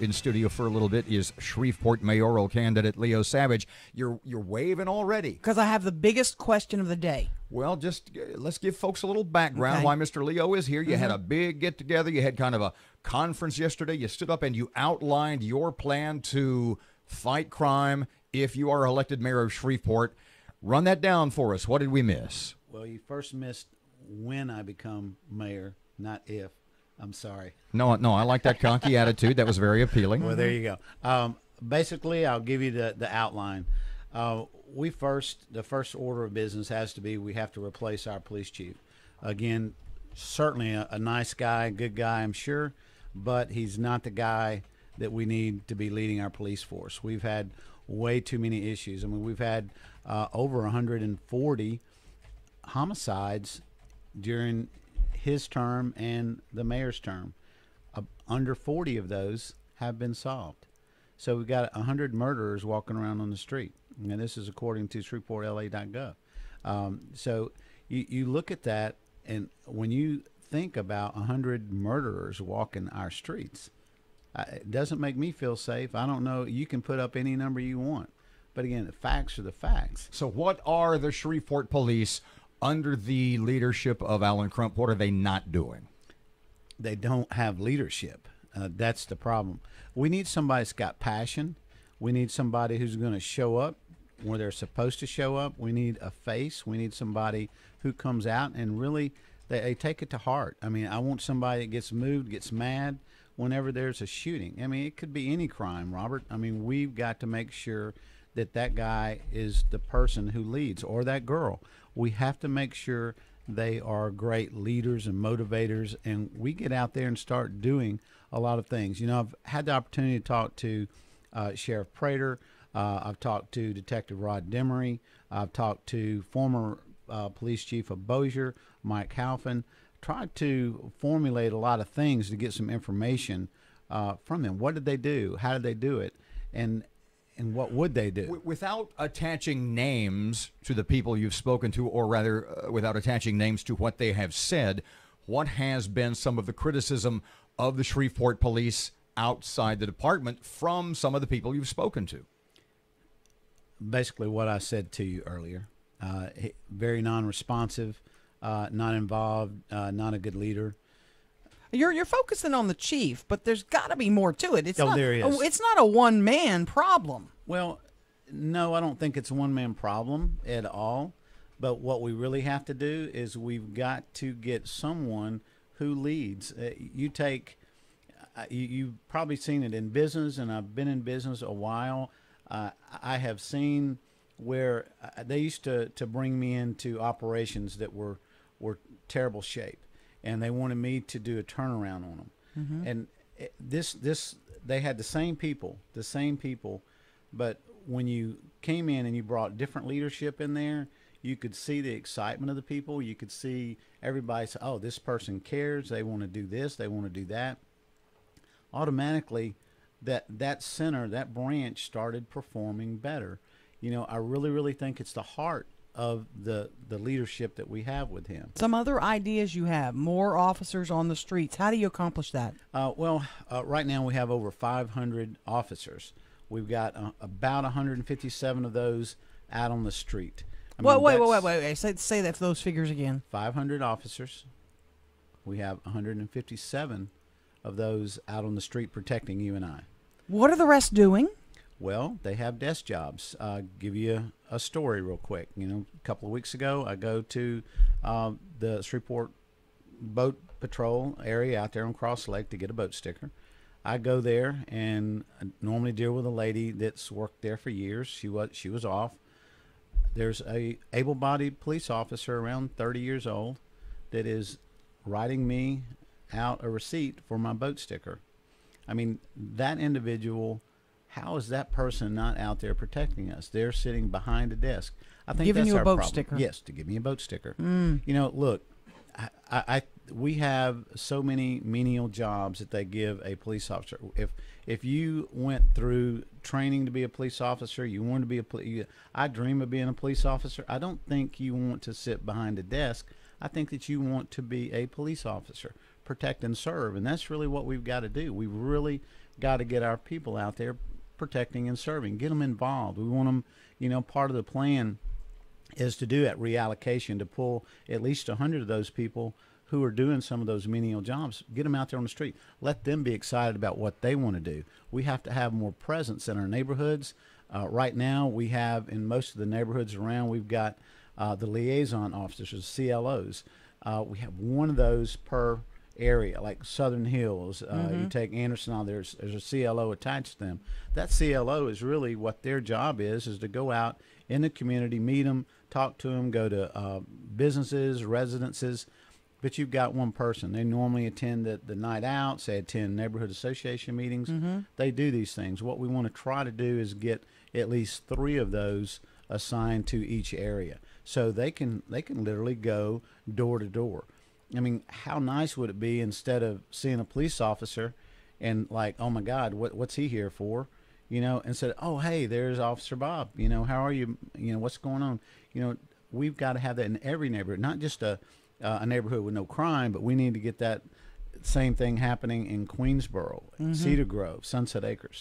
in studio for a little bit is Shreveport mayoral candidate Leo Savage. You're waving already. Because I have the biggest question of the day. Well, just let's give folks a little background Okay. why Mr. Leo is here. You had a big get-together. You had kind of a conference yesterday. You stood up and you outlined your plan to fight crime if you are elected mayor of Shreveport. Run that down for us. What did we miss? Well, you first missed when I become mayor, not if. I'm sorry. No, I like that conky attitude. That was very appealing. Well, there you go. Basically, I'll give you the outline. The first order of business has to be we have to replace our police chief. Again, certainly a nice guy, good guy, I'm sure, but he's not the guy that we need to be leading our police force. We've had way too many issues. I mean, we've had over 140 homicides during his term and the mayor's term. Under 40 of those have been solved. So we've got 100 murderers walking around on the street. And this is according to ShreveportLA.gov. So you look at that, and when you think about 100 murderers walking our streets, it doesn't make me feel safe. I don't know. You can put up any number you want. But again, the facts are the facts. So what are the Shreveport police under the leadership of Alan Crump? What are they not doing? They don't have leadership. That's the problem. We need somebody that's got passion. We need somebody who's going to show up where they're supposed to show up. We need a face. We need somebody who comes out and really they take it to heart. I mean, I want somebody that gets moved, gets mad whenever there's a shooting. I mean, it could be any crime, Robert. I mean, we've got to make sure that that guy is the person who leads, or that girl. We have to make sure they are great leaders and motivators, and we get out there and start doing a lot of things. You know, I've had the opportunity to talk to Sheriff Prater. I've talked to Detective Rod Demery. I've talked to former Police Chief of Bossier, Mike Halfin. Tried to formulate a lot of things to get some information from them. What did they do? How did they do it? And what would they do? Without attaching names to the people you've spoken to, or rather without attaching names to what they have said, what has been some of the criticism of the Shreveport police outside the department from some of the people you've spoken to? Basically what I said to you earlier. Very non-responsive, not involved, not a good leader. You're focusing on the chief, but there's got to be more to it. There is. It's not a one-man problem. Well, no, I don't think it's a one-man problem at all. But what we really have to do is we've got to get someone who leads. You've probably seen it in business, and I've been in business a while. I have seen where they used to bring me into operations that were terrible shape, and they wanted me to do a turnaround on them. Mm-hmm. And they had the same people, but when you came in and you brought different leadership in there, you could see the excitement of the people. You could see everybody say, oh, this person cares. They want to do this. They want to do that. Automatically, that center, that branch started performing better. You know, I really, really think it's the heart of the leadership that we have with him. Some other ideas you have, more officers on the streets. How do you accomplish that? Right now we have over 500 officers. We've got about 157 of those out on the street. Wait. Say that for those figures again. 500 officers. We have 157 of those out on the street protecting you and I. What are the rest doing? Well, they have desk jobs. Give you a story real quick. You know, a couple of weeks ago, I go to the Shreveport boat patrol area out there on Cross Lake to get a boat sticker. I go there and I normally deal with a lady that's worked there for years. She was off. There's a able-bodied police officer around 30 years old that is writing me out a receipt for my boat sticker. I mean, that individual, how is that person not out there protecting us? They're sitting behind a desk. I think giving that's you a our boat problem. sticker. Yes, to give me a boat sticker. You know, look, we have so many menial jobs that they give a police officer. If you went through training to be a police officer, you want to be I dream of being a police officer. I don't think you want to sit behind a desk. I think that you want to be a police officer, protect and serve, and that's really what we've got to do. We've really got to get our people out there protecting and serving. Get them involved. We want them, you know, part of the plan is to do that reallocation, to pull at least 100 of those people who are doing some of those menial jobs, get them out there on the street. Let them be excited about what they want to do. We have to have more presence in our neighborhoods. Right now, we have in most of the neighborhoods around, we've got the liaison officers, or CLOs. We have one of those per area, like Southern Hills. You take Anderson, there's a CLO attached to them. That CLO is really what their job is to go out in the community, meet them, talk to them, go to businesses, residences. But you've got one person. They normally attend the night out, say attend neighborhood association meetings. They do these things. What we want to try to do is get at least 3 of those assigned to each area, so they can literally go door to door. I mean, how nice would it be, instead of seeing a police officer and like, oh my God, what's he here for? You know, instead of, oh, hey, there's Officer Bob. You know, how are you? You know, what's going on? You know, we've got to have that in every neighborhood, not just a neighborhood with no crime, but we need to get that same thing happening in Queensboro, Cedar Grove, Sunset Acres.